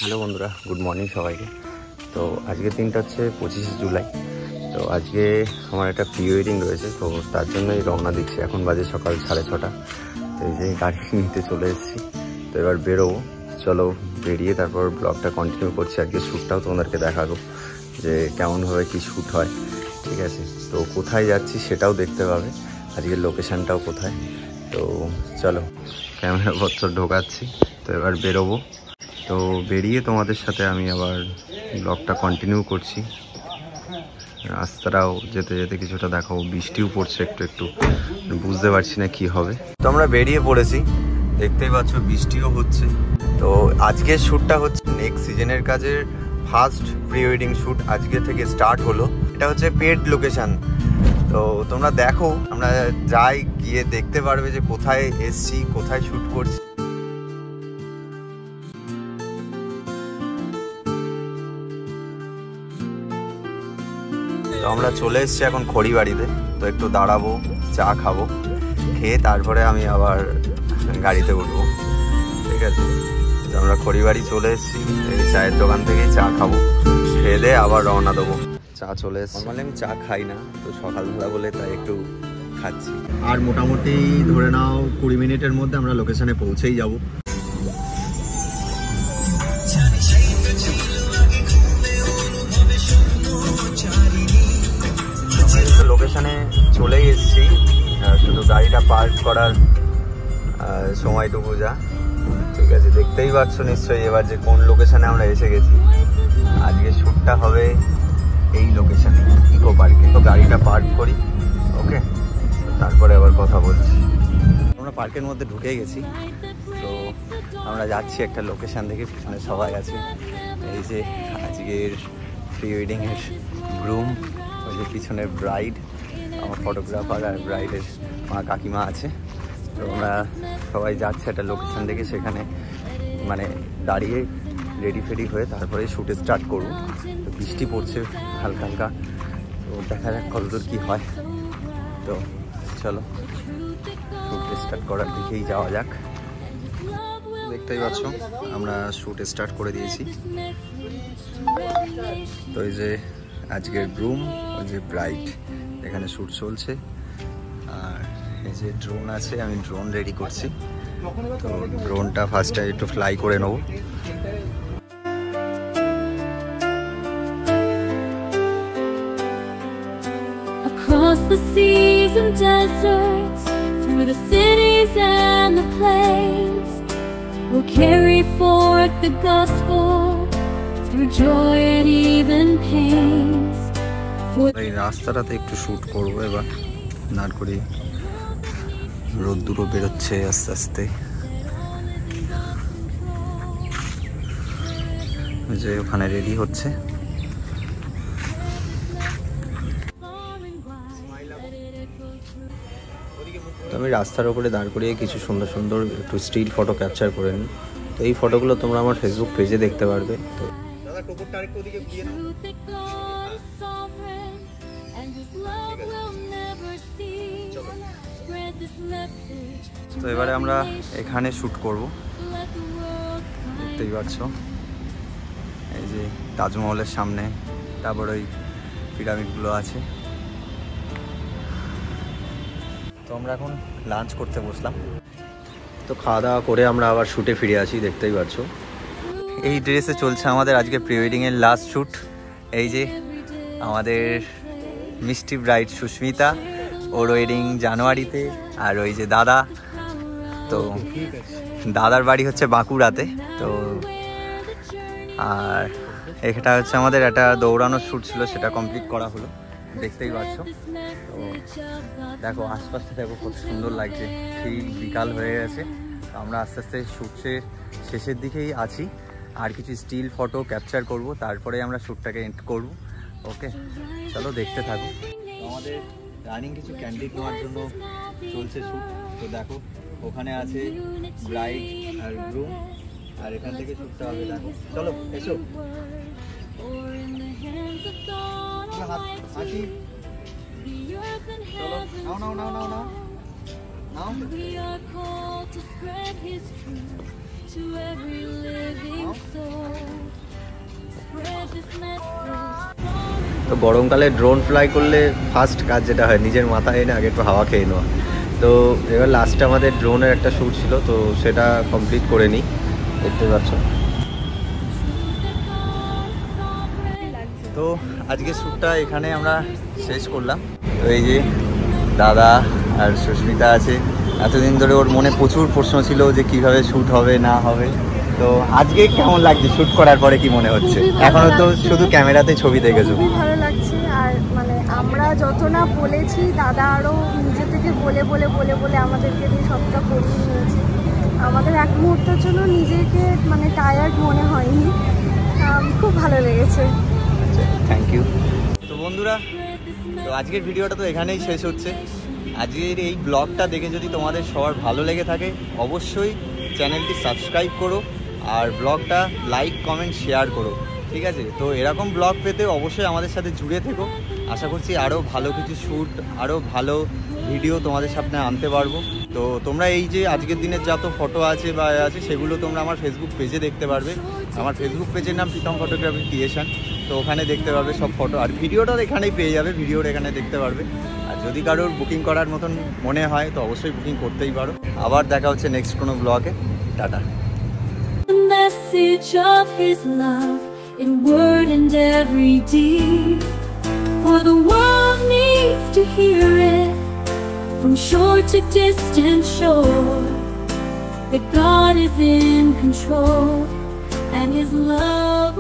Hello বন্ধুরা, good morning সবাইকে। তো আজকের দিনটা হচ্ছে 25শে জুলাই। তো আজকে আমার একটা প্রি ওয়েডিং রয়েছে, তো তার জন্যই রওনা দিচ্ছি। এখন বাজে সকাল 6:30। তো এই যে গাড়ি নিতে চলে এসেছি, তো এবার বেরোবো। চলো বেরিয়ে তারপর ব্লগটা কন্টিনিউ করছি। আজকে শ্যুটটাও তোমাদেরকে দেখাবো যে কেমনভাবে কি শ্যুট হয়, ঠিক আছে? তো কোথায় যাচ্ছি সেটাও দেখতে পাবে, আজকের লোকেশানটাও কোথায়। তো চলো ক্যামেরাপত্র ঢোকাচ্ছি, তো এবার বেরোবো। তো বেরিয়ে তোমাদের সাথে আমি আবার ব্লগটা কন্টিনিউ করছি। রাস্তাটাও যেতে যেতে কিছুটা দেখাবো। বৃষ্টিও পড়ছে একটু একটু, বুঝতে পারছি না কি হবে। তো আমরা বেরিয়ে পড়েছি, দেখতেই পাচ্ছ বৃষ্টিও হচ্ছে। তো আজকের শ্যুটটা হচ্ছে নেক্সট সিজনের কাজের ফার্স্ট প্রি ওয়েডিং শ্যুট আজকে থেকে স্টার্ট হলো। এটা হচ্ছে পেড লোকেশান। তো তোমরা দেখো, আমরা যাই গিয়ে দেখতে পারবে যে কোথায় এসছি, কোথায় শ্যুট করছি। তো আমরা চলে এসেছি এখন খড়িবাড়িতে। তো একটু দাঁড়াবো, চা খাবো, খেয়ে তারপরে আমি আবার গাড়িতে উঠবো, ঠিক আছে? তো আমরা খড়িবাড়ি চলে এসেছি, এই চায়ের দোকান থেকেই চা খাবো, খেয়ে দিয়ে আবার রওনা দেবো। চা চলে এসেছি। নর্মালি আমি চা খাই না, তো সকালবেলা বলে তাই একটু খাচ্ছি। আর মোটামুটি ধরে নাও 20 মিনিটের মধ্যে আমরা লোকেশানে পৌঁছেই যাবো। লোকেশানে চলেই এসেছি, শুধু গাড়িটা পার্ক করার সময়টুকু যা, ঠিক আছে? দেখতেই পাচ্ছ নিশ্চয়ই এবার যে কোন লোকেশানে আমরা এসে গেছি। আজকে শ্যুটটা হবে এই লোকেশানে, ইকো পার্কে। তো গাড়িটা পার্ক করি, ওকে? তারপরে আবার কথা বলছি। আমরা পার্কের মধ্যে ঢুকে গেছি। তো আমরা যাচ্ছি একটা লোকেশান থেকে, পিছনে সবাই আছে। এই যে আজকের প্রি ওয়েডিংয়ের গ্রুম, ওই যে পিছনের ব্রাইড, আমার ফটোগ্রাফার আর ব্রাইডের আমার কাকিমা আছে। তো আমরা সবাই যাচ্ছি একটা লোকেশান থেকে, সেখানে মানে দাঁড়িয়ে রেডি ফেডি হয়ে তারপরে শ্যুটে স্টার্ট করব। তো বৃষ্টি পড়ছে হালকা হালকা, তো দেখা যাক কতদূর কী হয়। তো চলো শ্যুটে স্টার্ট করার দিকেই যাওয়া যাক। দেখতেই পাচ্ছ আমরা শ্যুট স্টার্ট করে দিয়েছি। তো এই যে আজকের গ্রুম, ওই যে ব্রাইড, এখানে শ্যুট চলছে। আর এই যে ড্রোন আছে, আমি ড্রোন রেডি করছি। তো ড্রোনটা ফার্স্টে একটু ফ্লাই করে নেব। Across the seas and deserts, through the cities and the plains, we'll carry forth the gospel through joy and even pains. এই রাস্তাটাতে একটু শ্যুট করবো এবার, দাঁড় করি। রোদ্দুরও বেরোচ্ছে আস্তে আস্তে, যে ওখানে রেডি হচ্ছে। তো আমি রাস্তার উপরে দাঁড় করিয়ে কিছু সুন্দর সুন্দর একটু স্টিল ফটো ক্যাপচার করে নিই। তো এই ফটোগুলো তোমরা আমার ফেসবুক পেজে দেখতে পারবে। তো তো এবারে আমরা এখানে শ্যুট করব। দেখতেই পাচ্ছ এই যে তাজমহলের সামনে, তারপর ওই পিরামিডগুলো আছে। তো আমরা এখন লাঞ্চ করতে বসলাম। তো খাওয়া দাওয়া করে আমরা আবার শ্যুটে ফিরে আসি। দেখতেই পাচ্ছ এই ড্রেসে চলছে আমাদের আজকে প্রি ওয়েডিংয়ের লাস্ট শ্যুট। এই যে আমাদের মিষ্টি ব্রাইড সুস্মিতা, ওর ওয়েডিং জানুয়ারিতে। আর ওই যে দাদা, তো দাদার বাড়ি হচ্ছে বাঁকুড়াতে। তো আর এটা হচ্ছে আমাদের একটা দৌড়ানোর শ্যুট ছিল, সেটা কমপ্লিট করা হলো, দেখতেই পাচ্ছ। তো দেখো আশপাশটা দেখো কত সুন্দর লাগছে। সেই বিকাল হয়ে গেছে, তো আমরা আস্তে আস্তে শ্যুটের শেষের দিকেই আছি। আর কিছু স্টিল ফটো ক্যাপচার করব, তারপরে আমরা শ্যুটটাকে এন্ড করব, ওকে? চলো দেখতে থাকো। আমাদের রানিং কিছু ক্যান্ডিড নেওয়ার জন্য চলছে শ্যুট। তো দেখো ওখানে আছে ব্রাইড আর গ্রুম, আর এখান থেকে শ্যুটটা হবে। দেখো চলো এসো, হাসি, চলো নাও নাও নাও নাও নাও নাও। to every living soul. তো গরমকালে ড্রোন ফ্লাই করলে ফার্স্ট কাজ যেটা হয় নিজের মাথায় এনে আগে একটু হাওয়া খেয়ে নেওয়া। তো এবার লাস্টে আমাদের ড্রোনের একটা শ্যুট ছিল, তো সেটা কমপ্লিট করে নিই, দেখতে পাচ্ছ। তো আজকে শ্যুটটা এখানে আমরা শেষ করলাম। তো এই যে দাদা আর সুস্মিতা আছে, এতদিন ধরে ওর মনে প্রচুর প্রশ্ন ছিল যে কিভাবে শ্যুট হবে না হবে। তো আজকে কেমন লাগছে শ্যুট করার পরে, কি মনে হচ্ছে? এখনো তো শুধু ক্যামেরাতে ছবি দেখেছো। খুবই ভালো লাগছে। আর মানে আমরা যত না বলেছি, দাদা আরও নিজে থেকে বলে বলে বলে বলে আমাদেরকে দিয়ে সবটা করিয়ে নিয়েছে। আমাদের এক মুহূর্তের জন্য নিজেকে মানে টায়ার্ড মনে হয়নি, খুব ভালো লেগেছে। Thank you. তো বন্ধুরা, তো আজকের ভিডিওটা তো এখানেই শেষ হচ্ছে। আজকের এই ব্লগটা দেখে যদি তোমাদের সবার ভালো লেগে থাকে, অবশ্যই চ্যানেলটি সাবস্ক্রাইব করো আর ব্লগটা লাইক কমেন্ট শেয়ার করো, ঠিক আছে? তো এরকম ব্লগ পেতে অবশ্যই আমাদের সাথে জুড়ে থেকো। আশা করছি আরও ভালো কিছু শ্যুট, আরও ভালো ভিডিও তোমাদের সামনে আনতে পারবো। তো তোমরা এই যে আজকের দিনের যত ফটো আছে বা আছে, সেগুলো তোমরা আমার ফেসবুক পেজে দেখতে পারবে। আমার ফেসবুক পেজের নাম প্রীতম ফটোগ্রাফি ক্রিয়েশন। তো ওখানে দেখতে পারবে সব ফটো, আর ভিডিওটা এখানেই পেয়ে যাবে, ভিডিওটা এখানে দেখতে পারবে। আর যদি কারোর বুকিং করার মতন মনে হয় তো অবশ্যই বুকিং করতেই পারো। আবার দেখা হচ্ছে নেক্সট কোনো ব্লগে। Tata. The message of his love in word and every deed, for the world needs to hear it from shore to distant shore, that God is in control and his love